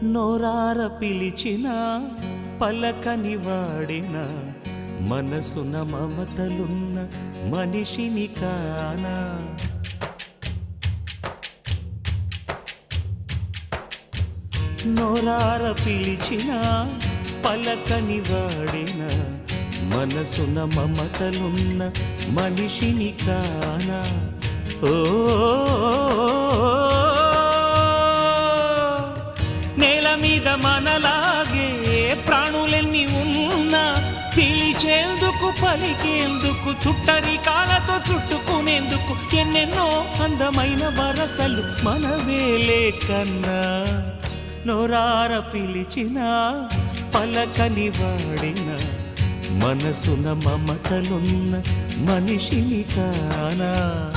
నోరార పిలిచిన పలకని వాడిన మనసున మమతలున్న మనిషిని కానా. నోరార పిలిచిన పలకని వాడిన మనసున మమతలున్న మనిషిని కానా. ఓ నేల మీద మనలాగే ప్రాణులెన్ని ఉన్నా పిలిచేందుకు పలికేందుకు చుట్టరికాలతో చుట్టుకునేందుకు ఎన్నెన్నో అందమైన వరసలు మనవేలే కన్నా. నోరార పిలిచిన పలకని వాడిన మనసున మమతలున్న మనిషిని కానా.